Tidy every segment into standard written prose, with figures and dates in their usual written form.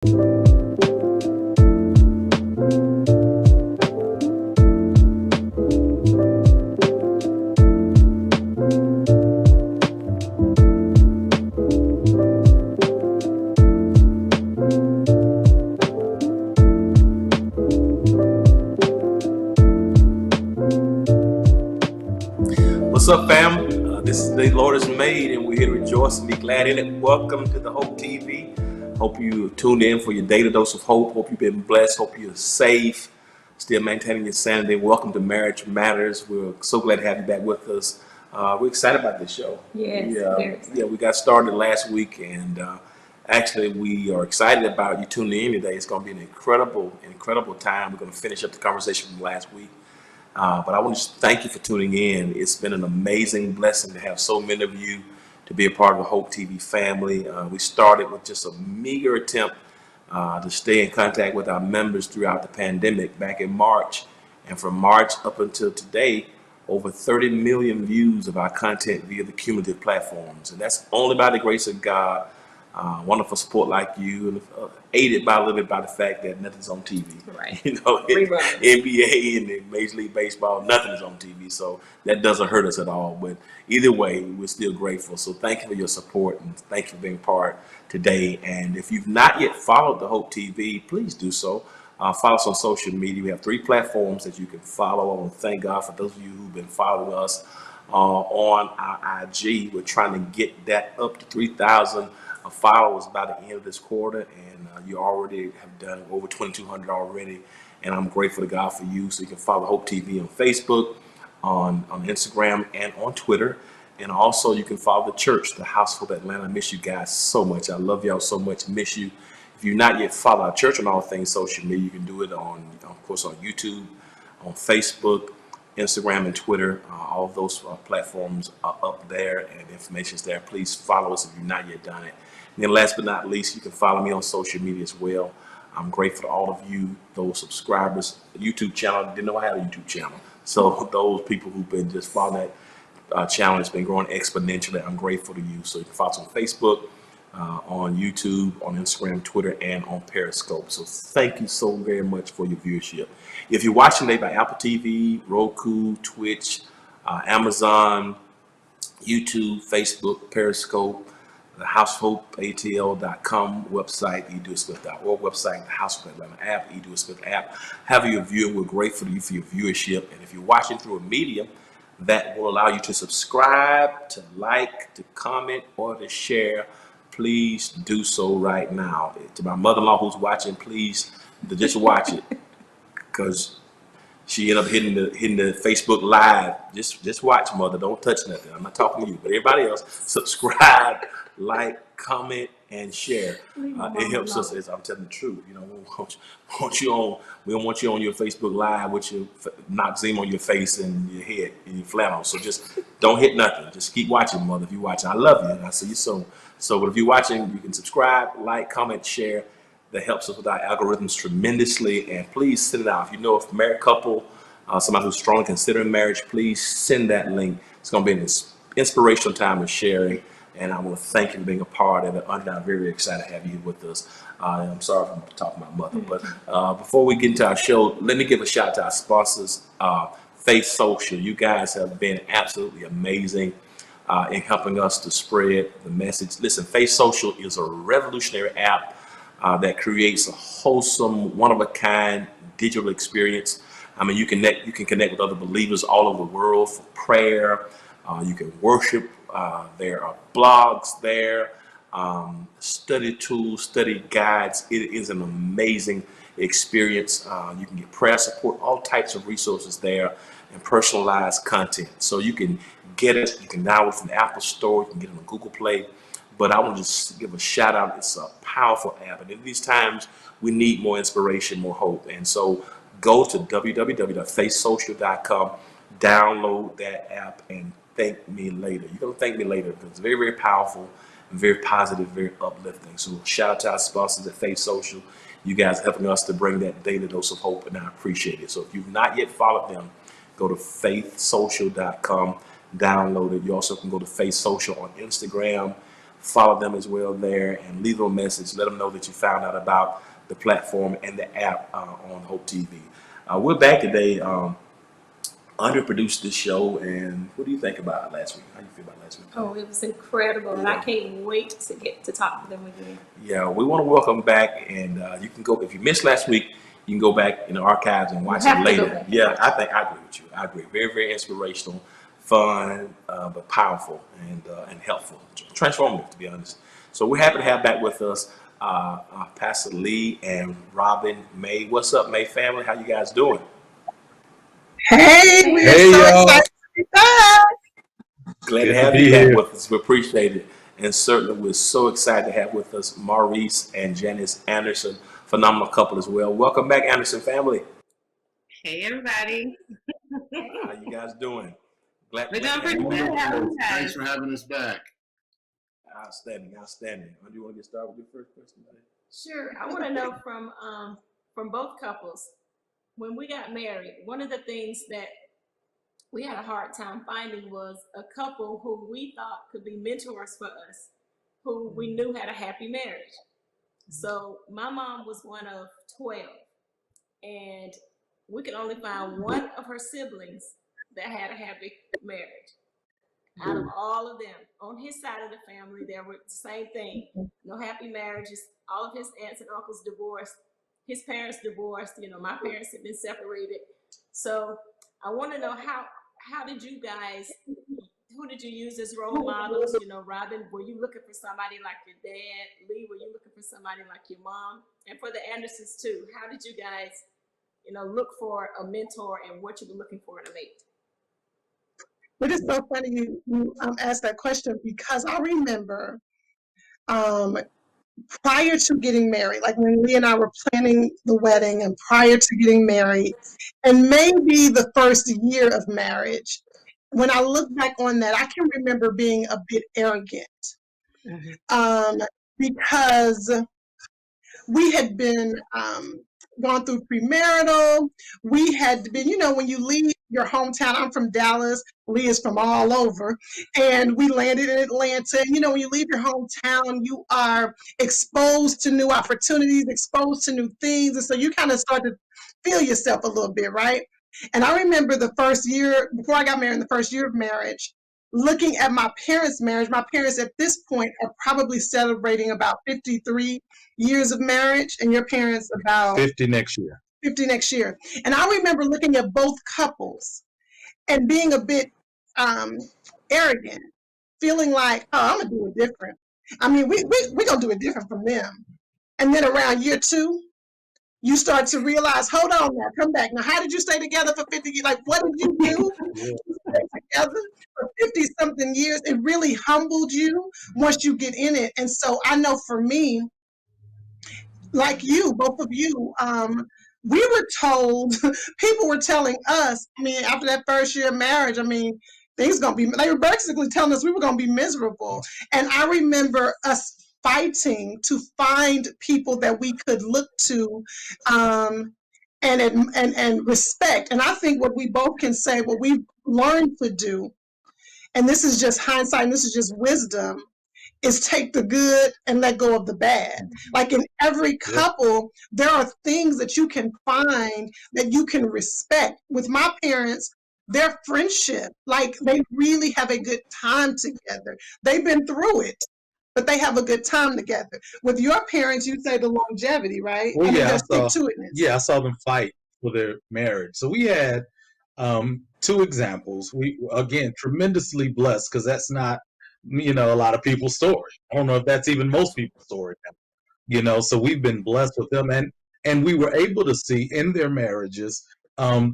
What's up, fam? This is the Lord has made, and we're here to rejoice and be glad in it. Welcome to the Hope TV. Hope you tuned in for your daily dose of hope. Hope you've been blessed. Hope you're safe, still maintaining your sanity. Welcome to Marriage Matters. We're so glad to have you back with us. We're excited about this show. Yes, We got started last week, and actually, we are excited about you tuning in today. It's going to be an incredible time. We're going to finish up the conversation from last week. But I want to thank you for tuning in. It's been an amazing blessing to have so many of you to be a part of the Hope TV family. We started with just a meager attempt to stay in contact with our members throughout the pandemic back in March. And from March up until today, over 30 million views of our content via the cumulative platforms. And that's only by the grace of God. Wonderful support like you, and aided by a little bit by the fact that nothing's on TV. Right. NBA and Major League Baseball, nothing is on TV, so that doesn't hurt us at all. But either way, we're still grateful. So thank you for your support, and thank you for being part today. And if you've not yet followed the Hope TV, please do so. Follow us on social media. We have 3 platforms that you can follow. I want to thank God for those of you who've been following us on our IG. We're trying to get that up to 3,000 followers by the end of this quarter, and you already have done over 2,200 already, and I'm grateful to God for you. So you can follow Hope TV on Facebook, on Instagram, and on Twitter, and also you can follow the church, the House of Hope Atlanta. I miss you guys so much. I love y'all so much. Miss you. If you've not yet followed our church on all things social media, you can do it on, of course, on YouTube, on Facebook, Instagram, and Twitter. All of those platforms are up there, and information's there. Please follow us if you've not yet done it. And then last but not least, you can follow me on social media as well. I'm grateful to all of you, those subscribers. The YouTube channel, didn't know I had a YouTube channel. So those people who've been just following that channel, has been growing exponentially. I'm grateful to you. So you can follow us on Facebook, on YouTube, on Instagram, Twitter, and on Periscope. So thank you so very much for your viewership. If you're watching today by Apple TV, Roku, Twitch, Amazon, YouTube, Facebook, Periscope, the househopeatl.com website, edoitsmith.org website, the House of Atlanta app, edoitsmith app. Have your viewing. We're grateful to you for your viewership. And if you're watching through a medium that will allow you to subscribe, to like, to comment, or to share, please do so right now. To my mother-in-law who's watching, please just watch it, because she ended up hitting the Facebook Live. Just watch, mother. Don't touch nothing. I'm not talking to you, but everybody else, subscribe, like, comment, and share. It helps us. As I'm telling the truth, we don't want you on your Facebook Live with your Noxzema on your face and your head and your flannel. So just don't hit nothing. Just keep watching, mother. If you're watching, I love you, and I see you soon. So, but if you're watching, you can subscribe, like, comment, share. That helps us with our algorithms tremendously. And please send it out. If you know a married couple, somebody who's strongly considering marriage, please send that link. It's going to be an inspirational time of sharing. And I want to thank you for being a part of it. I'm very excited to have you with us. I'm sorry if I'm talking about mother. But before we get into our show, let me give a shout out to our sponsors, Faith Social. You guys have been absolutely amazing in helping us to spread the message. Listen, Faith Social is a revolutionary app that creates a wholesome, one-of-a-kind digital experience. I mean, you can connect with other believers all over the world for prayer. You can worship. There are blogs there, study tools, study guides. It is an amazing experience. You can get prayer support, all types of resources there, and personalized content. So you can get it. You can download it from the Apple Store. You can get it on Google Play. But I want to just give a shout out. It's a powerful app. And in these times, we need more inspiration, more hope. And so go to www.faithsocial.com, download that app, and thank me later. You're going to thank me later, because it's very, very powerful and very positive, very uplifting. So shout out to our sponsors at Faith Social. You guys are helping us to bring that daily dose of hope, and I appreciate it. So if you've not yet followed them, go to faithsocial.com, download it. You also can go to Faith Social on Instagram, follow them as well there and leave them a message. Let them know that you found out about the platform and the app on Hope TV. We're back today. Andre produced this show, and what do you think about last week? How do you feel about last week? Oh, it was incredible, and I can't wait to get to talk to them again. Yeah, we want to welcome back, and you can go if you missed last week. You can go back in the archives and watch it later. Yeah, I agree with you. I agree. Very, very inspirational, fun, but powerful and helpful, transformative, to be honest. So we're happy to have back with us Pastor Lee and Robin May. What's up, May family? How you guys doing? Hey, we're so excited to be back. Glad to have you back with us. We appreciate it. And certainly we're so excited to have with us Maurice and Janice Anderson, phenomenal couple as well. Welcome back, Anderson family. Hey, everybody. How you guys doing? We're doing pretty good. Thanks for having us back. Outstanding. Do you want to get started with your first question? Sure. I want to know from both couples, when we got married, one of the things that we had a hard time finding was a couple who we thought could be mentors for us, who we knew had a happy marriage. So my mom was one of 12, and we could only find one of her siblings that had a happy marriage. Out of all of them, on his side of the family, there were the same thing. No happy marriages. All of his aunts and uncles divorced. His parents divorced. My parents had been separated. So I want to know how did you guys, who did you use as role models? Robin, were you looking for somebody like your dad? Lee, were you looking for somebody like your mom? And for the Andersons too, how did you guys, look for a mentor and what you were looking for in a mate? It is so funny you asked that question, because I remember prior to getting married, like when Lee and I were planning the wedding and prior to getting married, and maybe the first year of marriage, when I look back on that, I can remember being a bit arrogant because we had been gone through premarital. We had been, when you leave your hometown, I'm from Dallas, Lee is from all over, and we landed in Atlanta. When you leave your hometown, you are exposed to new opportunities, exposed to new things, and so you kind of start to feel yourself a little bit, right? And I remember the first year, before I got married, in the first year of marriage, looking at my parents' marriage. My parents at this point are probably celebrating about 53 years of marriage, and your parents about 50 next year. 50 next year. And I remember looking at both couples and being a bit arrogant, feeling like, oh, I'm gonna do it different. I mean, we're gonna do it different from them. And then around year 2, you start to realize, hold on now, come back. Now, how did you stay together for 50 years? Like, what did you do to stay together for 50 something years? It really humbled you once you get in it. And so I know for me, like you, both of you, we were told, people were telling us, after that first year of marriage, they were basically telling us we were going to be miserable. And I remember us fighting to find people that we could look to and respect. And I think what we both can say, what we've learned to do, and this is just hindsight, and this is just wisdom, is take the good and let go of the bad. Like in every couple, there are things that you can find that you can respect. With my parents, their friendship, like they really have a good time together. They've been through it, but they have a good time together. With your parents, you say the longevity, right? Well, I saw them fight for their marriage. So we had 2 examples. We, again, tremendously blessed, because that's not, a lot of people's story. I don't know if that's even most people's story. So we've been blessed with them, and we were able to see in their marriages,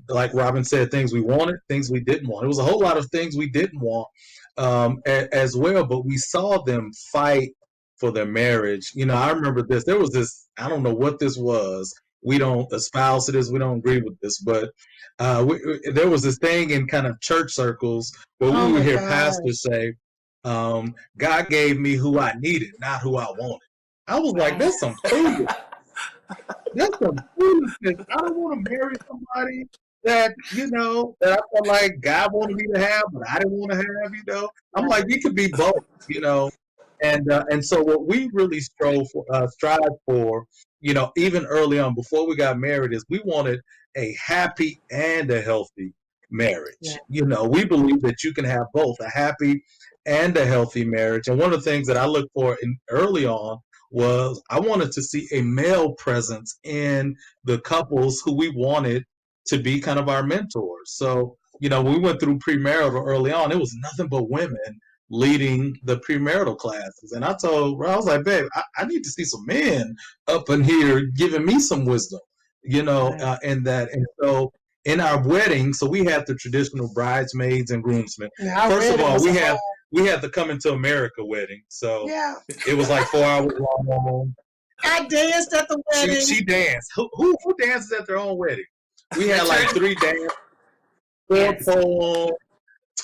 like Robin said, things we wanted, things we didn't want. It was a whole lot of things we didn't want as well, but we saw them fight for their marriage. I remember this. There was this, I don't know what this was. We don't espouse to this. We don't agree with this, but there was this thing in kind of church circles where we would hear pastors say, God gave me who I needed, not who I wanted. I was like, that's some foolishness. That's some foolishness. I don't want to marry somebody that, that I felt like God wanted me to have, but I didn't want to have, I'm like, you could be both, And so what we really strive for, even early on before we got married, is we wanted a happy and a healthy marriage. Yeah. We believe that you can have both a happy and a healthy marriage. And one of the things that I looked for early on was I wanted to see a male presence in the couples who we wanted to be kind of our mentors. So, we went through premarital early on. It was nothing but women leading the premarital classes. And I was like, babe, I need to see some men up in here giving me some wisdom, Right. in that. And so in our wedding, so we had the traditional bridesmaids and groomsmen. Now, First of Red all, was we a had whole- we had the Coming to America wedding. So Yeah, it was like 4 hours long. I danced at the wedding. She danced. Who dances at their own wedding? We had like 3 dances, 4 Yes. poems,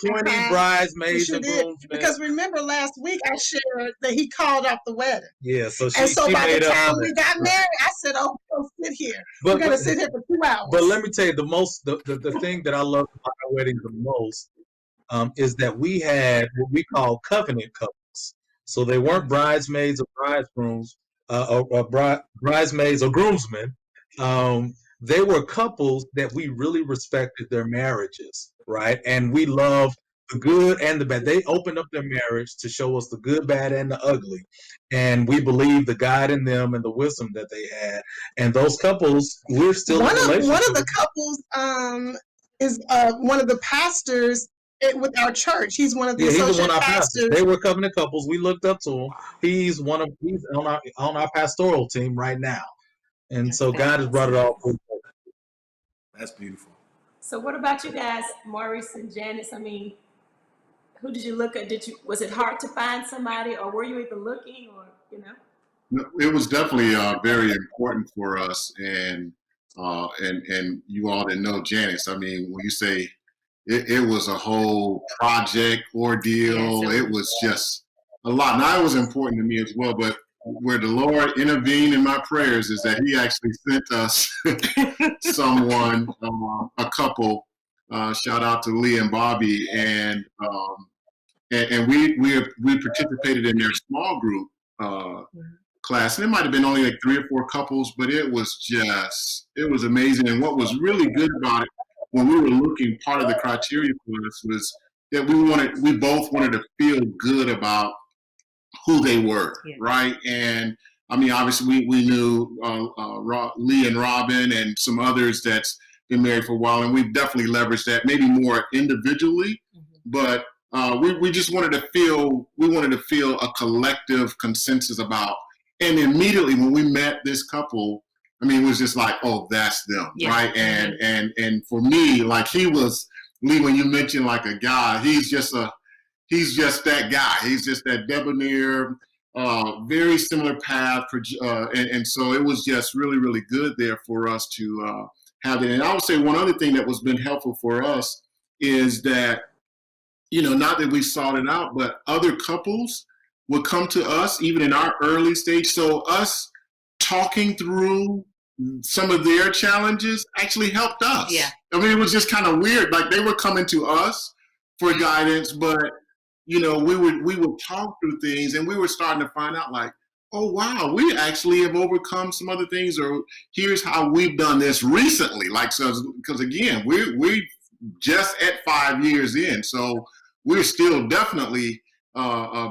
20 Uh-huh. We bridesmaids sure and did. groomsmen. Because remember last week I shared that he called off the wedding. Yeah, so And so she by the made up time for we that. got married, I said, oh, we're gonna sit here. But, We're gonna sit here for 2 hours. but let me tell you, the thing that I love about our wedding the most is that we had what we call covenant couples. So they weren't bridesmaids or bridegrooms, bridesmaids or groomsmen. They were couples that we really respected their marriages, right? And we loved the good and the bad. They opened up their marriage to show us the good, bad, and the ugly. And we believe the God in them and the wisdom that they had. And those couples, we're still in one of relationship. the couples is one of the pastors with our church. He's one of the Yeah, he's associate one of our pastors. pastors. They were covenant couples. We looked up to him. He's on our pastoral team right now. And so God has brought it all full circle. That's beautiful. So what about you guys, Maurice and Janice? I mean, who did you look at? Was it hard to find somebody, or were you even looking, or No, it was definitely very important for us, and you all that know Janice. I mean, when you say it was a whole project ordeal, Yes, it was just a lot. Now it was important to me as well, but where the Lord intervened in my prayers is that He actually sent us someone, a couple. Shout out to Lee and Bobby, and we participated in their small group class, and it might have been only like 3 or 4 couples, but it was amazing. And what was really good about it, when we were looking, part of the criteria for us was that we both wanted to feel good about who they were, Yeah. right? And I mean, obviously we knew Lee and Robin and some others that's been married for a while, and we've definitely leveraged that, maybe more individually, but we just wanted to feel a collective consensus about. And immediately when we met this couple, I mean, it was just like, oh, that's them, Yeah. right? And for me, like Lee, when you mentioned like a guy, he's just that guy. He's just that debonair, very similar path. And so it was just really, really good there for us to have it. And I would say one other thing that was been helpful for us is that, not that we sought it out, but other couples would come to us even in our early stage. So us talking through some of their challenges actually helped us. Yeah. I mean, it was just kind of weird. Like they were coming to us for guidance, but we would talk through things, and we were starting to find out like, oh wow, we actually have overcome some other things, or here's how we've done this recently. Like, so, because again, we just at 5 years in, so we're still definitely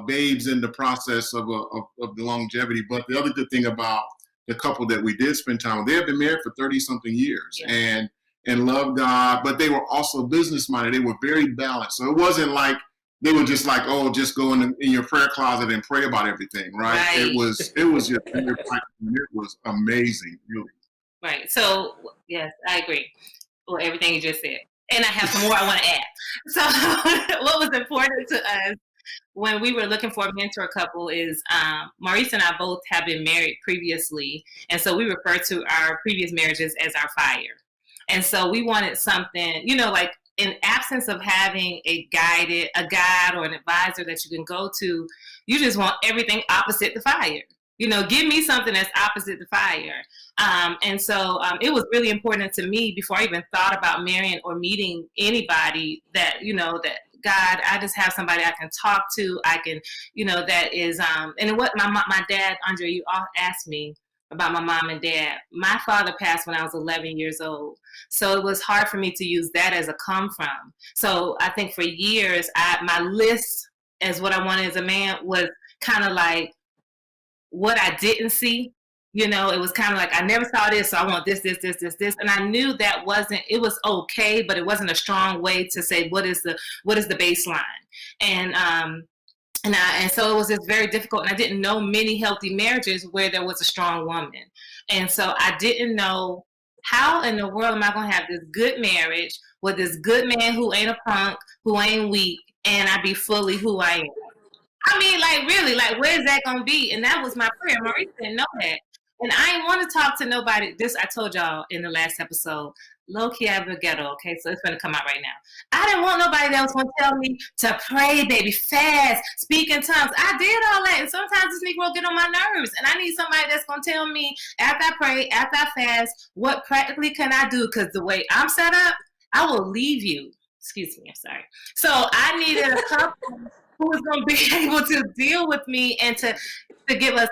babes in the process of the longevity. But the other good thing about the couple that we did spend time with, they have been married for 30-something years, Yeah. and love God, but they were also business minded. They were very balanced. So it wasn't like they were just like, oh, just go in your prayer closet and pray about everything, right? Right. It was just it was amazing, really. Right. So, yes, I agree with everything you just said. And I have some more I want to add. So what was important to us when we were looking for a mentor couple is Maurice and I both have been married previously. And so we refer to our previous marriages as our fire. And so we wanted something, like in absence of having a guide or an advisor that you can go to, you just want everything opposite the fire. Give me something that's opposite the fire. And so it was really important to me before I even thought about marrying or meeting anybody that, that God, I just have somebody I can talk to. I can, that is, and what my dad, Andre, you all asked me about my mom and dad. My father passed when I was 11 years old. So it was hard for me to use that as a come from. So I think for years, my list as what I wanted as a man was kind of like what I didn't see. It was kind of like, I never saw this, so I want this. And I knew that it was okay, but it wasn't a strong way to say, what is the baseline? And so it was just very difficult. And I didn't know many healthy marriages where there was a strong woman. And so I didn't know how in the world am I going to have this good marriage with this good man who ain't a punk, who ain't weak, and I be fully who I am. I mean, like, really, like, where's that going to be? And that was my prayer. Maurice didn't know that. And I didn't want to talk to nobody. This, I told y'all in the last episode, low-key out of the ghetto, okay? So it's going to come out right now. I didn't want nobody that was going to tell me to pray, baby, fast, speak in tongues. I did all that. And sometimes this Negro get on my nerves. And I need somebody that's going to tell me, after I pray, after I fast, what practically can I do? Because the way I'm set up, I will leave you. Excuse me, I'm sorry. So I needed a couple who was going to be able to deal with me and to give us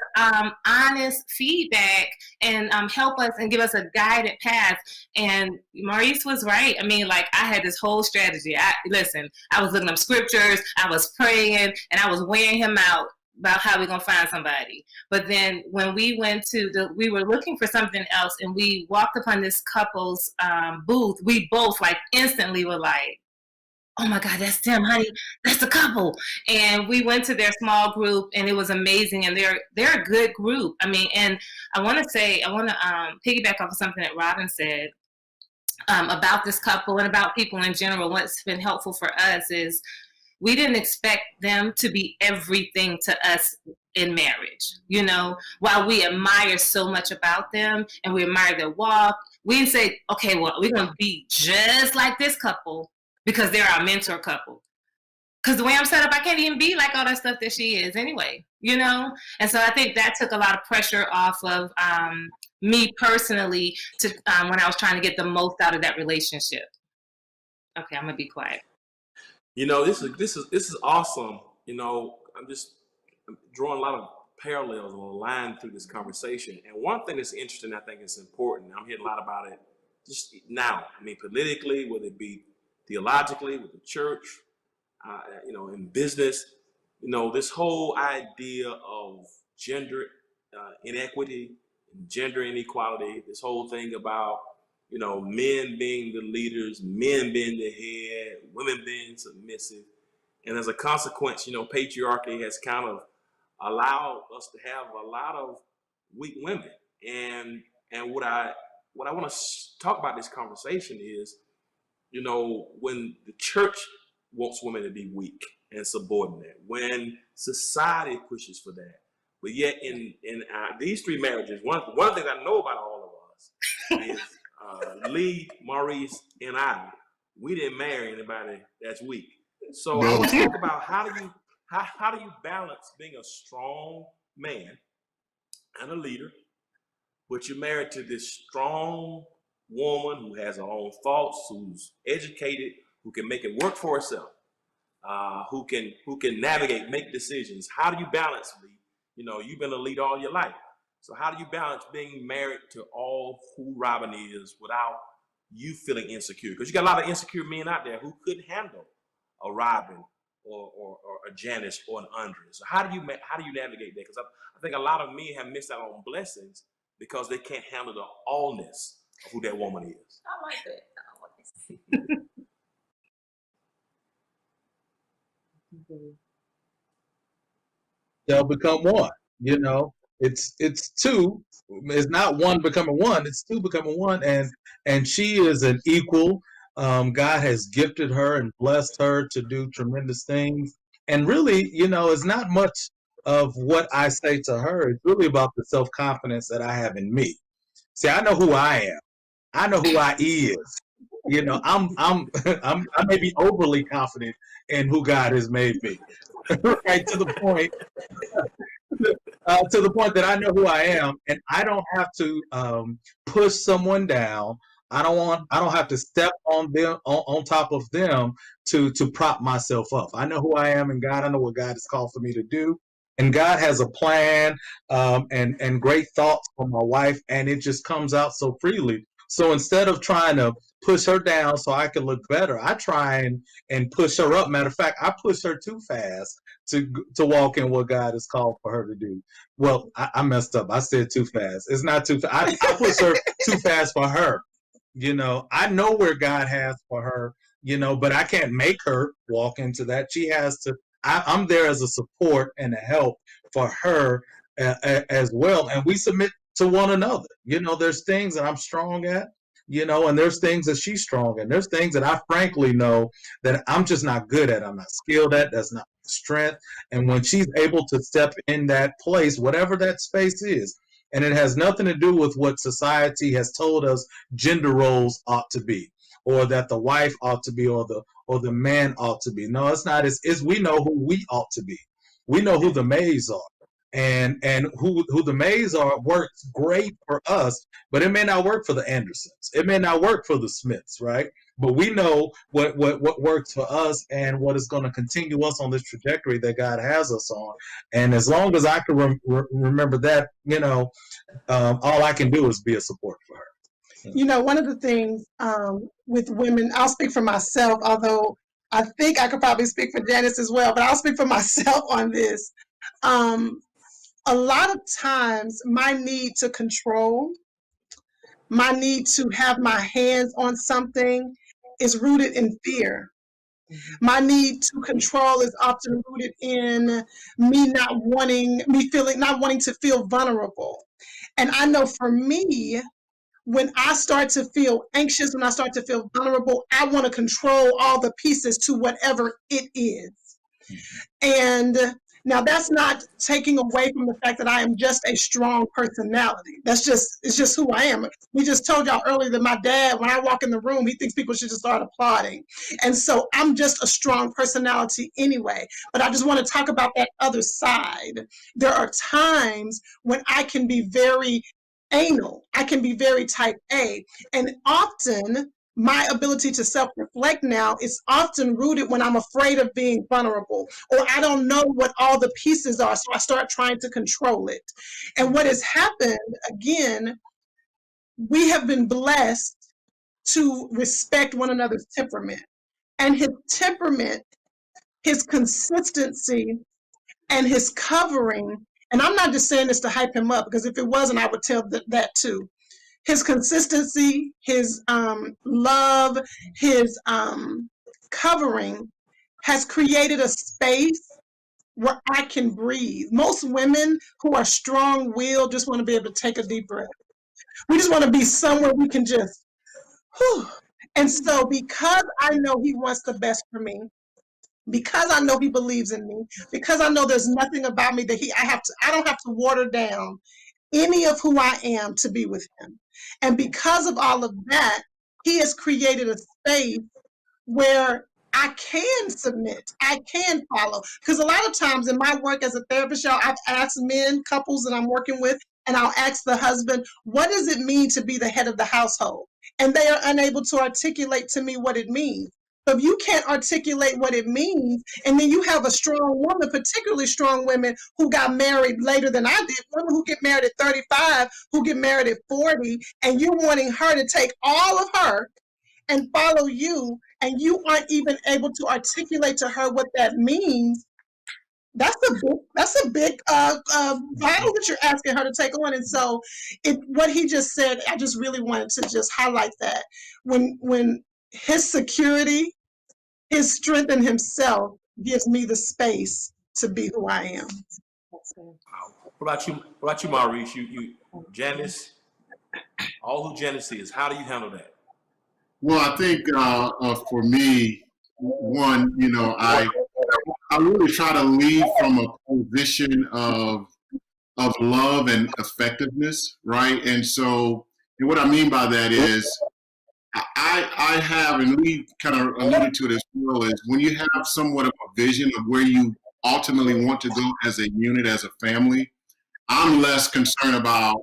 honest feedback and help us and give us a guided path. And Maurice was right. I mean, like, I had this whole strategy. I was looking up scriptures, I was praying, and I was weighing him out about how we're going to find somebody. But then when we went we were looking for something else, and we walked upon this couple's booth, we both like instantly were like, oh my God, that's them, honey. That's the couple. And we went to their small group, and it was amazing. And they're a good group. I mean, and I want to piggyback off of something that Robin said about this couple and about people in general. What's been helpful for us is we didn't expect them to be everything to us in marriage. While we admire so much about them and we admire their walk, we didn't say, okay, well, we're going to be just like this couple, because they're our mentor couple. Because the way I'm set up, I can't even be like all that stuff that she is anyway, And so I think that took a lot of pressure off of me personally to when I was trying to get the most out of that relationship. Okay, I'm gonna be quiet. This is awesome. I'm drawing a lot of parallels on the line through this conversation. And one thing that's interesting, I think is important. I'm hearing a lot about it just now. I mean, politically, whether it be theologically, with the church, in business, this whole idea of gender inequity, gender inequality, this whole thing about, men being the leaders, men being the head, women being submissive. And as a consequence, patriarchy has kind of allowed us to have a lot of weak women. And what I want to talk about this conversation is, when the church wants women to be weak and subordinate, when society pushes for that, but yet in these three marriages, one thing I know about all of us is Lee, Maurice, and I, we didn't marry anybody that's weak. So I want to talk about how do you balance being a strong man and a leader, but you're married to this strong woman who has her own thoughts, who's educated, who can make it work for herself, who can navigate, make decisions. How do you balance, Lee? You've been a leader all your life. So how do you balance being married to all who Robin is without you feeling insecure? Because you got a lot of insecure men out there who couldn't handle a Robin or a Janice or an Andre. So how do you navigate that? Because I think a lot of men have missed out on blessings because they can't handle the allness of who that woman is. I like that. They'll become one. It's two. It's not one becoming one. It's two becoming one. And she is an equal. God has gifted her and blessed her to do tremendous things. And really, it's not much of what I say to her. It's really about the self-confidence that I have in me. See, I know who I am. I know who I is. I may be overly confident in who God has made me, right? To the point that I know who I am, and I don't have to push someone down I don't have to step on them on top of them to prop myself up. I know who I am in God. I know what God has called for me to do. And God has a plan and great thoughts for my wife, and it just comes out so freely. So instead of trying to push her down so I can look better, I try and push her up. Matter of fact, I push her too fast to walk in what God has called for her to do. Well, I messed up. I said too fast. It's not too fast. I push her too fast for her. You know, I know where God has for her, you know, but I can't make her walk into that. She has to. I'm there as a support and a help for her as well. And we submit to one another. You know, there's things that I'm strong at, you know, and there's things that she's strong at. There's things that I frankly know that I'm just not good at. I'm not skilled at. That's not my strength. And when she's able to step in that place, whatever that space is, and it has nothing to do with what society has told us gender roles ought to be, or that the wife ought to be, or the man ought to be. No, it's not. It's we know who we ought to be. We know who the maids are, and who the maids are works great for us, but it may not work for the Andersons. It may not work for the Smiths, right? But we know what works for us and what is going to continue us on this trajectory that God has us on. And as long as I can remember that, you know, all I can do is be a support for her. You know, one of the things with women, I'll speak for myself, although I think I could probably speak for Janice as well, but I'll speak for myself on this. A lot of times my need to control, my need to have my hands on something is rooted in fear. My need to control is often rooted in me not wanting to feel vulnerable. And I know for me, when I start to feel anxious, when I start to feel vulnerable, I want to control all the pieces to whatever it is. And now that's not taking away from the fact that I am just a strong personality. It's just who I am. We just told y'all earlier that my dad, when I walk in the room, he thinks people should just start applauding. And so I'm just a strong personality anyway. But I just want to talk about that other side. There are times when I can be very anal. I can be very type A. And often my ability to self-reflect now is often rooted when I'm afraid of being vulnerable, or I don't know what all the pieces are, so I start trying to control it. And what has happened, again, we have been blessed to respect one another's temperament. And his temperament, his consistency, and his covering, and I'm not just saying this to hype him up, because if it wasn't, I would tell that too. His consistency, his love, his covering has created a space where I can breathe. Most women who are strong-willed just want to be able to take a deep breath. We just want to be somewhere we can just, whew. And so because I know he wants the best for me, because I know he believes in me, because I know there's nothing about me that I don't have to water down any of who I am to be with him. And because of all of that, he has created a space where I can submit, I can follow. Because a lot of times in my work as a therapist, y'all, I've asked couples that I'm working with, and I'll ask the husband, what does it mean to be the head of the household? And they are unable to articulate to me what it means. So if you can't articulate what it means, and then you have a strong woman, particularly strong women who got married later than I did, women who get married at 35, who get married at 40, and you're wanting her to take all of her and follow you, and you aren't even able to articulate to her what that means, that's a big battle that you're asking her to take on. And so what he just said, I just really wanted to just highlight that. When his security, his strength in himself gives me the space to be who I am. What about you? What about you, Maurice? You Janice, all who Janice is. How do you handle that? Well, I think for me, one, you know, I really try to lead from a position of love and effectiveness, right? And so, and what I mean by that is, I have, and we kind of alluded to it as well, is when you have somewhat of a vision of where you ultimately want to go as a unit, as a family, I'm less concerned about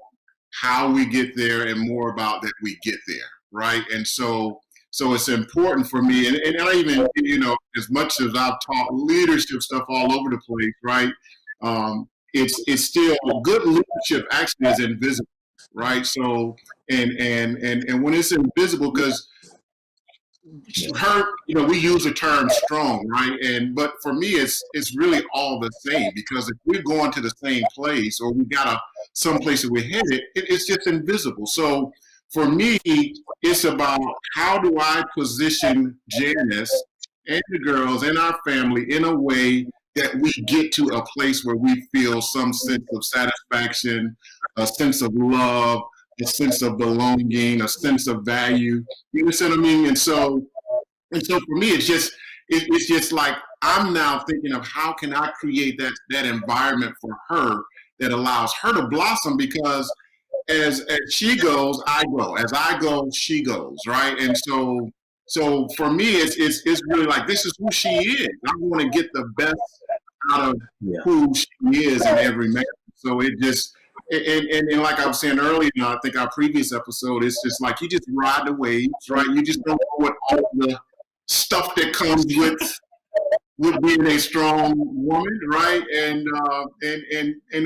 how we get there and more about that we get there, right? And so it's important for me, and I even, as much as I've taught leadership stuff all over the place, right? It's still good leadership actually is invisible, right? So and when it's invisible, because we use the term strong, right? But for me, it's really all the same, because if we're going to the same place, or we got some place that we're headed, it's just invisible. So for me, it's about how do I position Janice and the girls and our family in a way that we get to a place where we feel some sense of satisfaction, a sense of love, a sense of belonging, a sense of value. You understand what I mean? And so for me, it's just like I'm now thinking of how can I create that environment for her that allows her to blossom, because as she goes, I go. As I go, she goes, right? And so for me, it's really like, this is who she is. I want to get the best out of who she is in every man. So it just, and like I was saying earlier, I think our previous episode, it's just like you just ride the waves, right? You just don't know what all the stuff that comes with being a strong woman, right? And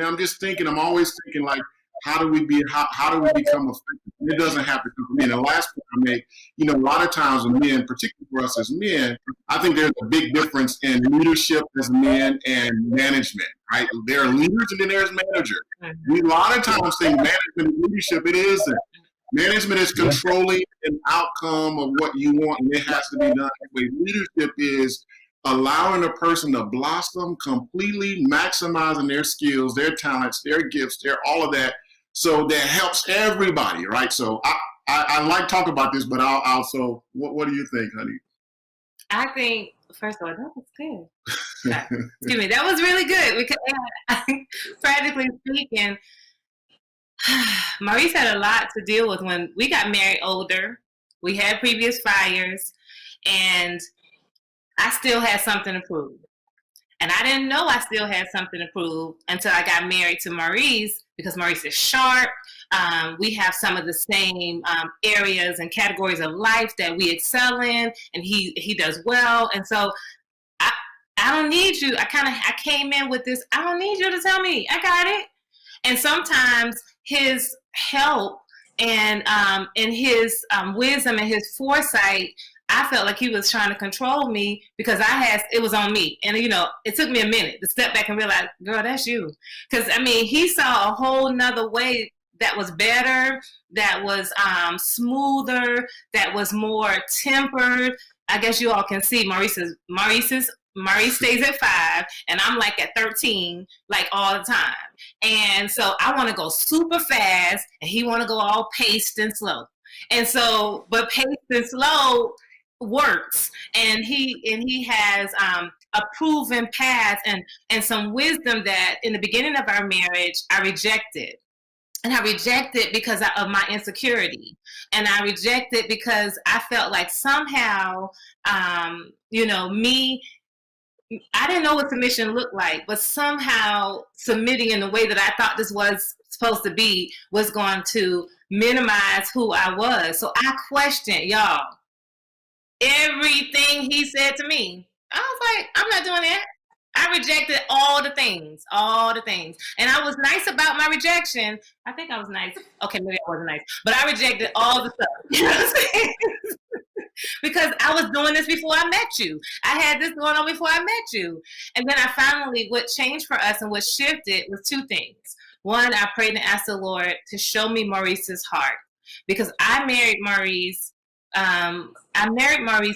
I'm just thinking, I'm always thinking, like, how do we become effective? And it doesn't have to come from me. And the last point I make, a lot of times with men, particularly for us as men, I think there's a big difference in leadership as men and management, right? There are leaders and then there's managers. We a lot of times think management and leadership, it isn't. Management is controlling an outcome of what you want, and it has to be done that way. Leadership is allowing a person to blossom completely, maximizing their skills, their talents, their gifts, all of that. So that helps everybody, right? So I like talking about this, but I'll also, what do you think, honey? I think, first of all, that was good. Excuse me, that was really good, because practically speaking, Maurice had a lot to deal with when we got married older. We had previous fires, and I still had something to prove. And I didn't know I still had something to prove until I got married to Maurice, because Maurice is sharp. We have some of the same areas and categories of life that we excel in, and he does well. And so I don't need you. I came in with this, I don't need you to tell me. I got it. And sometimes his help and his wisdom and his foresight, I felt like he was trying to control me, because it was on me. And, it took me a minute to step back and realize, girl, that's you. Because, he saw a whole nother way that was better, that was smoother, that was more tempered. I guess you all can see Maurice stays at 5, and I'm like at 13, like all the time. And so I want to go super fast, and he want to go all paced and slow. And so, but paced and slow works, and he has a proven path and some wisdom that in the beginning of our marriage I rejected. And I rejected because of my insecurity. And I rejected because I felt like somehow, I didn't know what submission looked like, but somehow submitting in the way that I thought this was supposed to be was going to minimize who I was. So I questioned, y'all, everything he said to me. I was like, I'm not doing that. I rejected all the things. And I was nice about my rejection. I think I was nice. Okay, maybe I wasn't nice. But I rejected all the stuff. You know what I'm saying? Because I was doing this before I met you. I had this going on before I met you. And then what changed for us and what shifted was 2 things. One, I prayed and asked the Lord to show me Maurice's heart. Because I married Maurice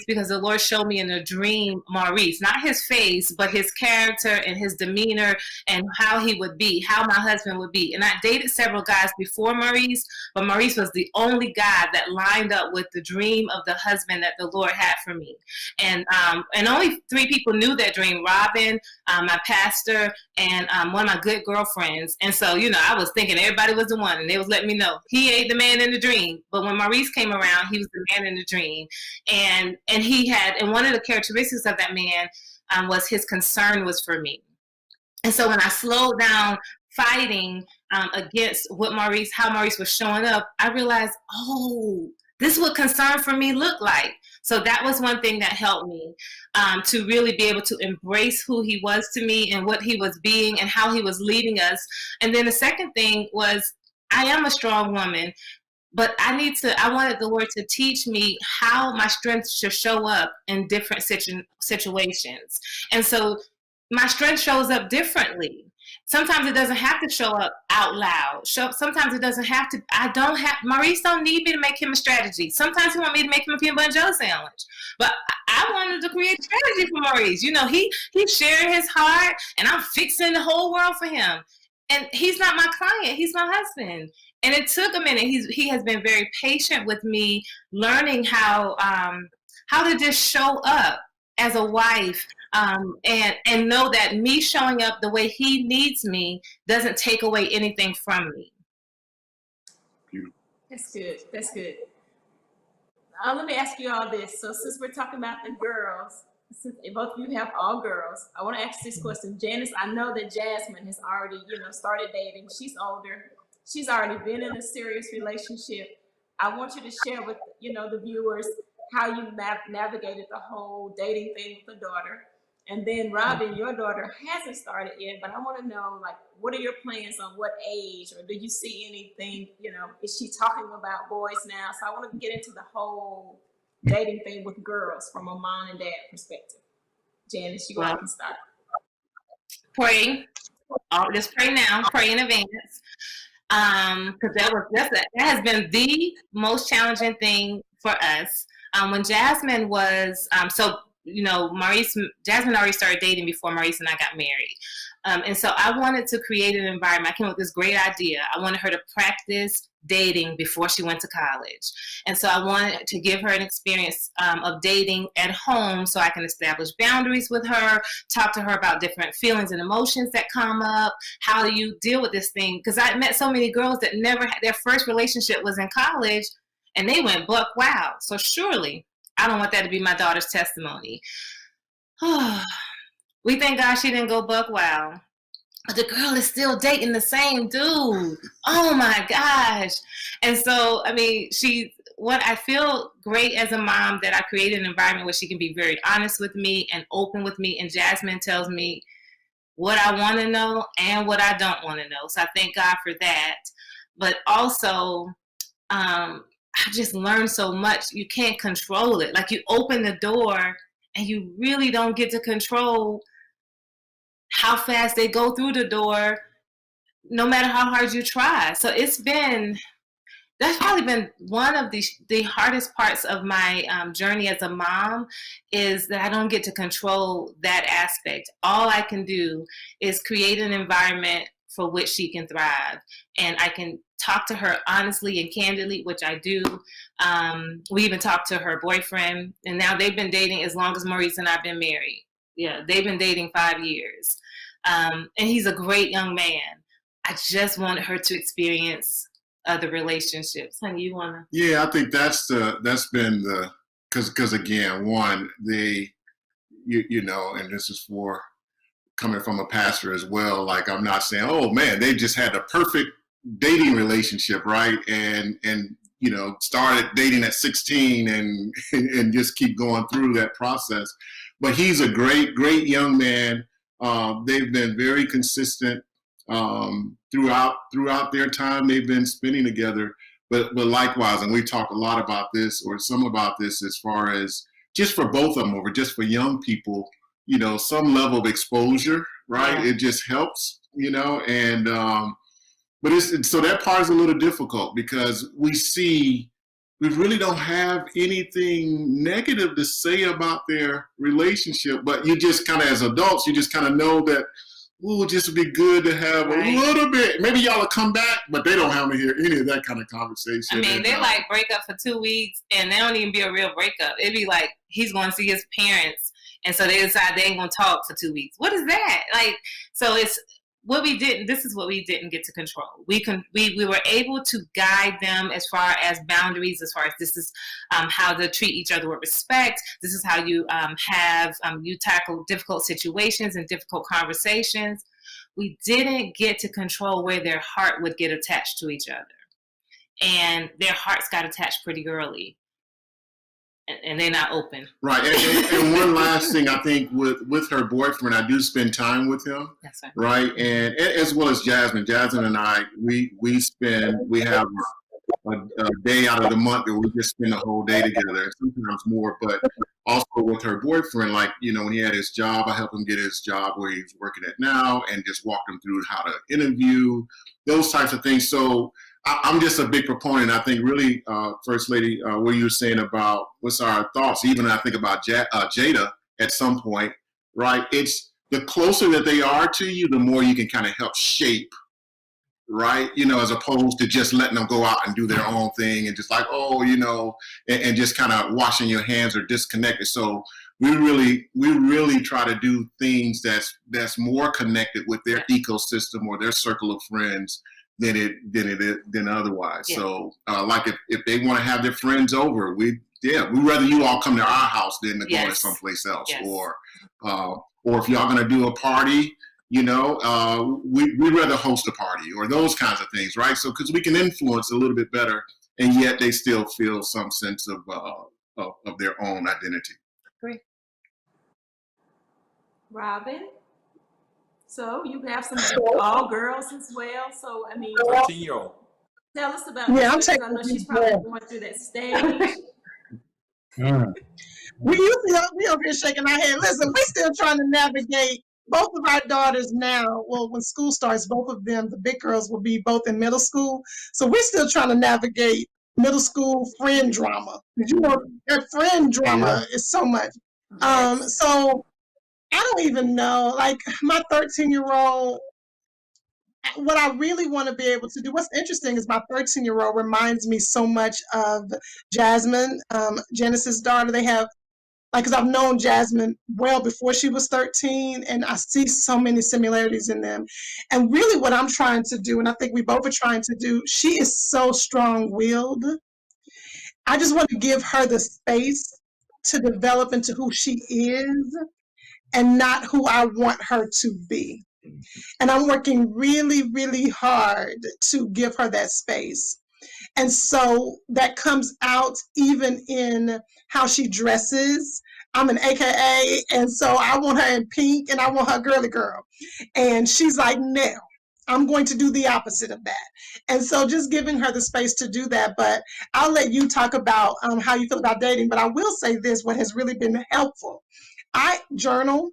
because the Lord showed me in a dream Maurice, not his face, but his character and his demeanor and how he would be, how my husband would be. And I dated several guys before Maurice, but Maurice was the only guy that lined up with the dream of the husband that the Lord had for me. And only 3 people knew that dream: Robin, my pastor, and one of my good girlfriends. And so, I was thinking everybody was the one, and they was letting me know he ain't the man in the dream. But when Maurice came around, he was the man in the dream. And one of the characteristics of that man was his concern was for me. And so when I slowed down fighting against how Maurice was showing up, I realized, this is what concern for me look like. So that was one thing that helped me to really be able to embrace who he was to me and what he was being and how he was leading us. And then the second thing was, I am a strong woman, but I wanted the Lord to teach me how my strength should show up in different situations. And so my strength shows up differently. Sometimes it doesn't have to show up out loud. Sometimes it doesn't have to. Maurice don't need me to make him a strategy. Sometimes he want me to make him a peanut butter and jelly sandwich. But I wanted to create strategy for Maurice. You know, he's sharing his heart, and I'm fixing the whole world for him. And he's not my client. He's my husband. And it took a minute. He has been very patient with me, learning how to just show up as a wife, and know that me showing up the way he needs me doesn't take away anything from me. That's good. That's good. Let me ask you all this. So since we're talking about the girls, since both of you have all girls, I want to ask this question. Janice, I know that Jasmine has already, started dating. She's older. She's already been in a serious relationship. I want you to share with, the viewers how you navigated the whole dating thing with the daughter. And then Robin, your daughter hasn't started yet, but I want to know, like, what are your plans on what age, or do you see anything, is she talking about boys now? So I want to get into the whole dating thing with girls from a mom and dad perspective. Janice, you can start. Pray. Just pray now. Pray in advance. Because that has been the most challenging thing for us. When Jasmine was Jasmine already started dating before Maurice and I got married. And so I wanted to create an environment. I came up with this great idea. I wanted her to practice dating before she went to college. And so I wanted to give her an experience of dating at home so I can establish boundaries with her, talk to her about different feelings and emotions that come up. How do you deal with this thing? Because I met so many girls that never had, their first relationship was in college, and they went buck wild. So surely I don't want that to be my daughter's testimony. We thank God she didn't go buck wild. But the girl is still dating the same dude. Oh my gosh. And so, I feel great as a mom that I created an environment where she can be very honest with me and open with me. And Jasmine tells me what I want to know and what I don't want to know. So I thank God for that. But also, I just learned so much. You can't control it. Like, you open the door and you really don't get to control how fast they go through the door, no matter how hard you try. So that's probably been one of the hardest parts of my journey as a mom, is that I don't get to control that aspect. All I can do is create an environment for which she can thrive. And I can talk to her honestly and candidly, which I do. We even talked to her boyfriend, and now they've been dating as long as Maurice and I have been married. Yeah, they've been dating 5 years. And he's a great young man. I just want her to experience other relationships. Honey, you want to? Yeah, I think that's been because again, one, and this is for coming from a pastor as well. Like, I'm not saying, oh man, they just had a perfect dating relationship, right? And started dating at 16 and just keep going through that process. But he's a great young man. They've been very consistent throughout their time they've been spending together. But likewise, and we talk a lot about this, or some about this, as far as just for both of them, or just for young people, some level of exposure, right? Yeah. It just helps, and but so that part is a little difficult, because we really don't have anything negative to say about their relationship. But you just kind of, as adults, you just kind of know that, ooh, just would be good to have a little bit. Maybe y'all will come back, but they don't have to hear any of that kind of conversation. They like break up for 2 weeks, and they don't even be a real breakup. It'd be like he's going to see his parents, and so they decide they ain't going to talk for 2 weeks. What is that? So it's what we didn't. This is what we didn't get to control. We were able to guide them as far as boundaries, as far as this is how to treat each other with respect. This is how you you tackle difficult situations and difficult conversations. We didn't get to control where their heart would get attached to each other. and their hearts got attached pretty early, and they're not open. Right. And one last thing, I think with her boyfriend, I do spend time with him. That's right. Right. And as well as Jasmine. Jasmine and I, we have a day out of the month that we just spend the whole day together, sometimes more. But also with her boyfriend, like, when he had his job, I helped him get his job where he's working at now and just walked him through how to interview, those types of things. So I'm just a big proponent. I think really, First Lady, what you were saying about what's our thoughts, even I think about Jada at some point, right? It's the closer that they are to you, the more you can kind of help shape, right? As opposed to just letting them go out and do their own thing and just like, and just kind of washing your hands or disconnected. So we really try to do things that's more connected with their ecosystem or their circle of friends than otherwise. Yeah. So like if they want to have their friends over, we'd rather you all come to our house than to go to someplace else. Yes. Or if y'all gonna do a party, we'd rather host a party or those kinds of things, right? So because we can influence a little bit better, and yet they still feel some sense of their own identity. Great. Robin? So you have some all girls as well. So 13-year-old. Tell us about. Yeah, I'm taking. I know she's probably going through that stage. We over here shaking our head. Listen, we're still trying to navigate. Both of our daughters now. Well, when school starts, both of them, the big girls, will be both in middle school. So we're still trying to navigate middle school friend drama. That friend drama is so much. Yes. So. I don't even know, like my 13-year-old, what I really want to be able to do, what's interesting is my 13-year-old reminds me so much of Jasmine, Genesis' daughter. They have, because I've known Jasmine well before she was 13, and I see so many similarities in them. And really what I'm trying to do, and I think we both are trying to do, she is so strong-willed. I just want to give her the space to develop into who she is, and not who I want her to be. And I'm working really, really hard to give her that space. And so that comes out even in how she dresses. I'm an AKA, and so I want her in pink, and I want her girly girl. And she's like, no, I'm going to do the opposite of that. And so just giving her the space to do that. But I'll let you talk about how you feel about dating. But I will say this, what has really been helpful. I journal,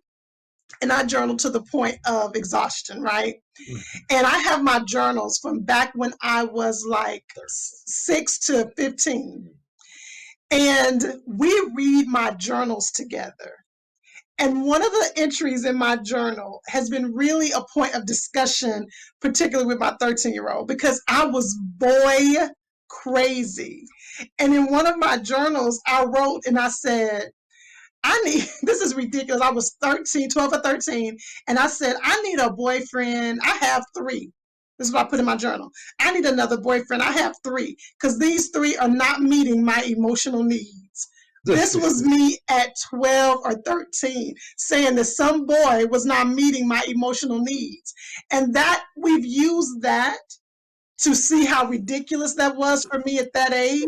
and I journal to the point of exhaustion, right? Mm-hmm. And I have my journals from back when I was like 6 to 15. And we read my journals together. And one of the entries in my journal has been really a point of discussion, particularly with my 13-year-old, because I was boy crazy. And in one of my journals, I wrote and I said, this is ridiculous. I was 12 or 13, and I said, I need a boyfriend. I have 3. This is what I put in my journal. I need another boyfriend. I have 3, because these 3 are not meeting my emotional needs. This was me at 12 or 13, saying that some boy was not meeting my emotional needs. And that we've used that to see how ridiculous that was for me at that age,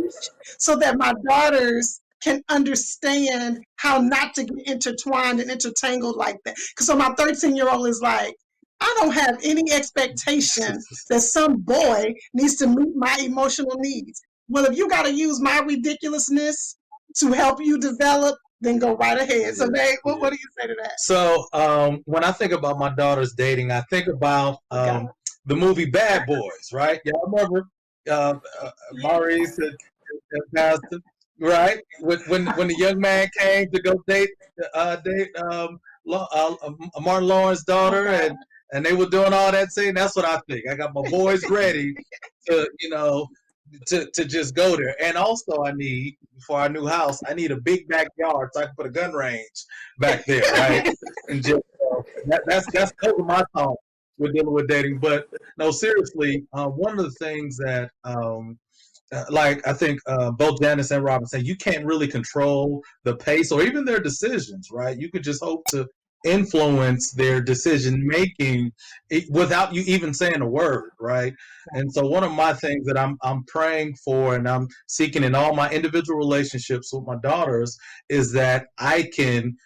so that my daughters can understand how not to get intertwined and intertangled like that. Because so my 13-year-old is like, I don't have any expectation that some boy needs to meet my emotional needs. Well, if you got to use my ridiculousness to help you develop, then go right ahead. So, Dave, what do you say to that? So, when I think about my daughter's dating, I think about the movie Bad Boys, right? Y'all remember Maurice and Pastor? Right, when the young man came to go date Martin Lawrence's daughter, and they were doing all that thing. That's what I think. I got my boys ready to to just go there. And also, I need, for our new house, I need a big backyard so I can put a gun range back there, right? And just that's over my thought with dealing with dating. But no, seriously, one of the things that like I think both Janice and Robin say, you can't really control the pace or even their decisions, right? You could just hope to influence their decision making without you even saying a word, right? And so one of my things that I'm praying for and I'm seeking in all my individual relationships with my daughters is that I can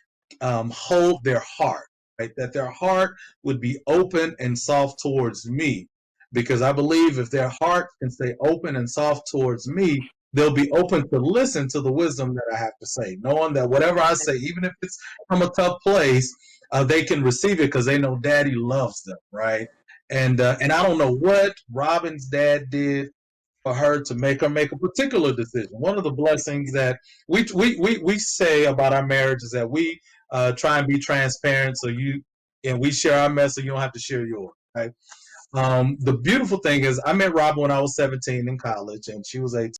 hold their heart, right? That their heart would be open and soft towards me. Because I believe if their heart can stay open and soft towards me, they'll be open to listen to the wisdom that I have to say, knowing that whatever I say, even if it's from a tough place, they can receive it because they know Daddy loves them, right? And I don't know what Robin's dad did for her to make her make a particular decision. One of the blessings that we say about our marriage is that we try and be transparent, so you and we share our mess, so you don't have to share yours, right? The beautiful thing is, I met Robin when I was 17 in college, and she was 18.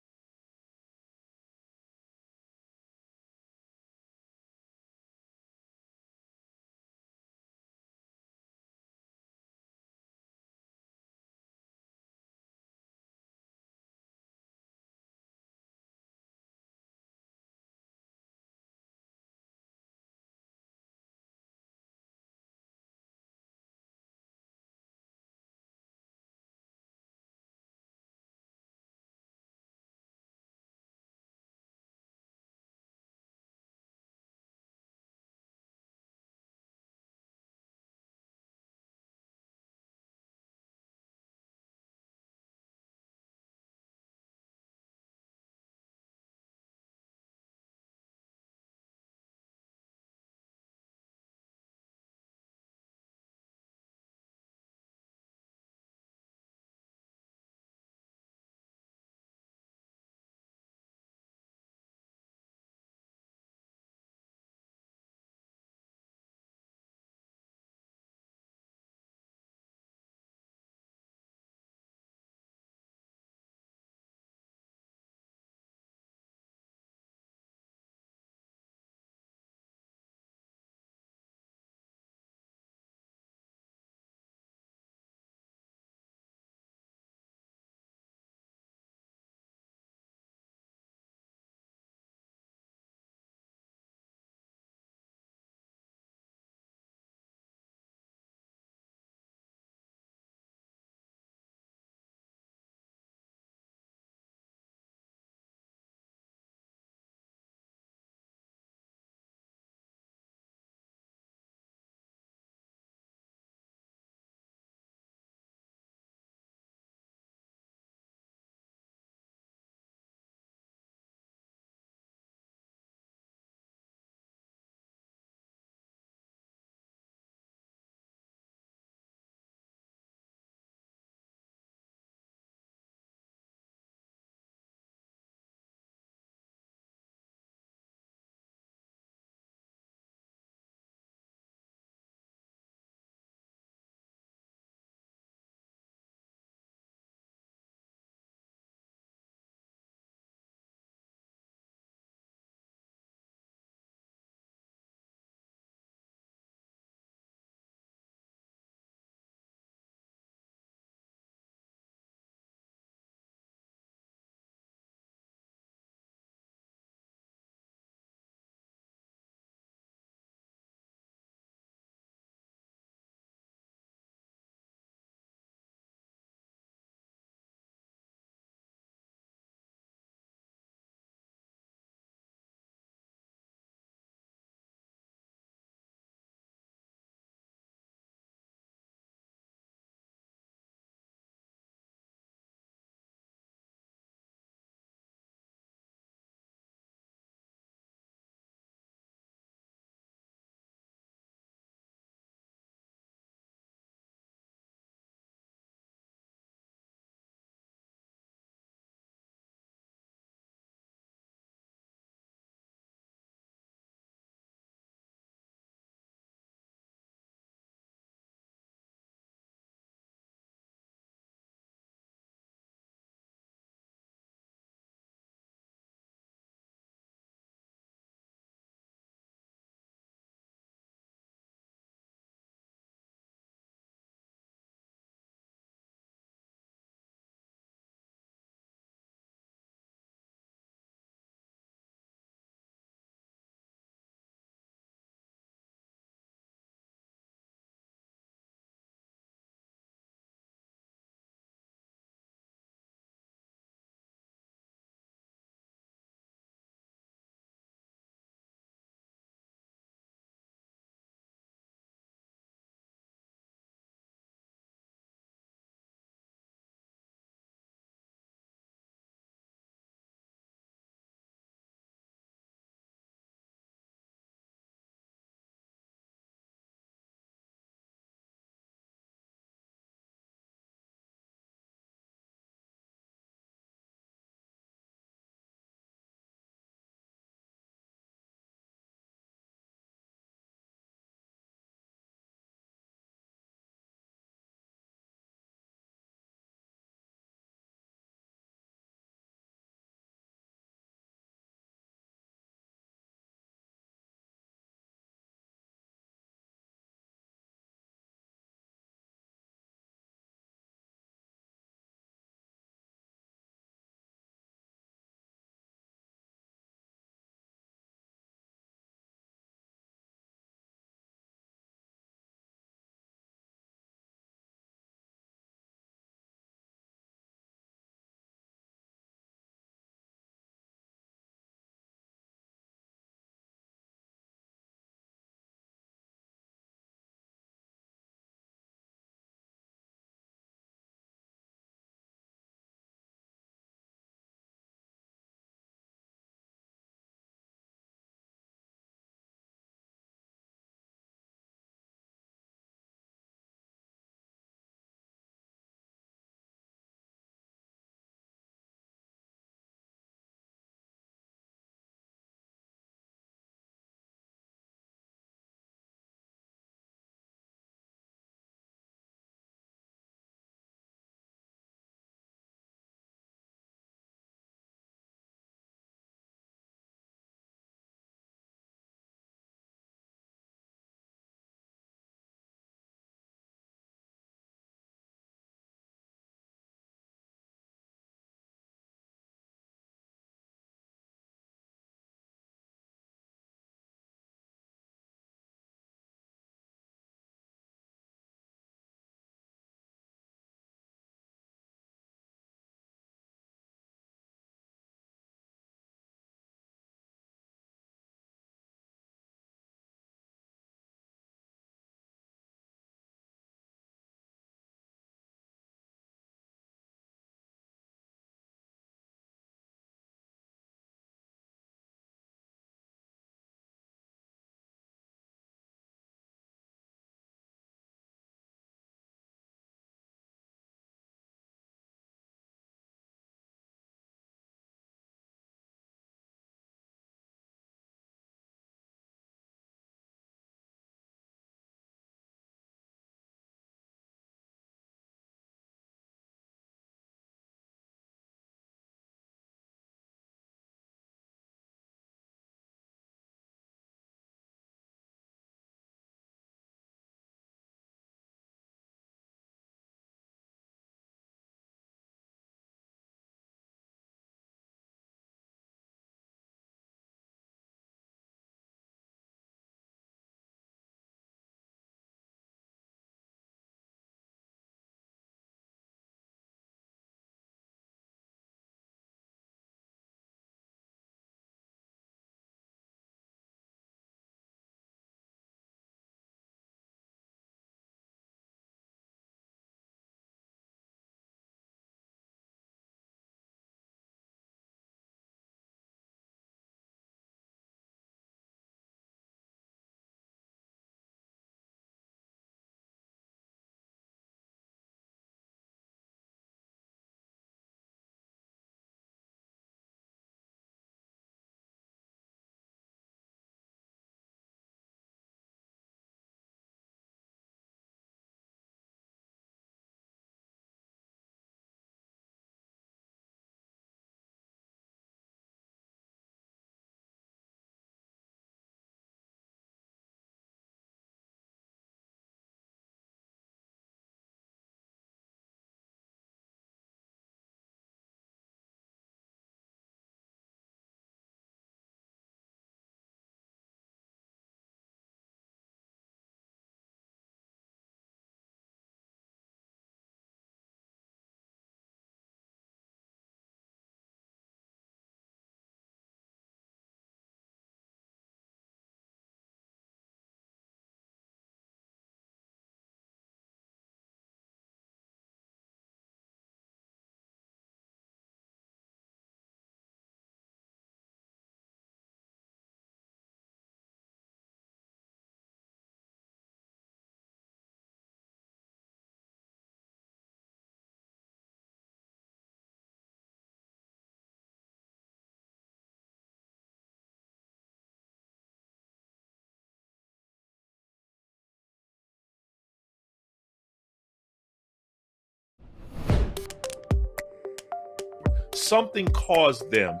something caused them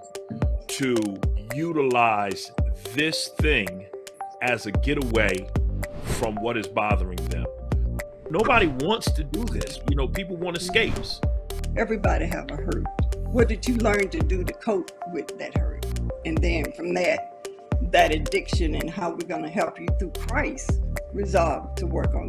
to utilize this thing as a getaway from what is bothering them. Nobody wants to do this. You know, people want escapes. Everybody have a hurt. What did you learn to do to cope with that hurt? And then from that addiction and how we're going to help you through Christ, resolve to work on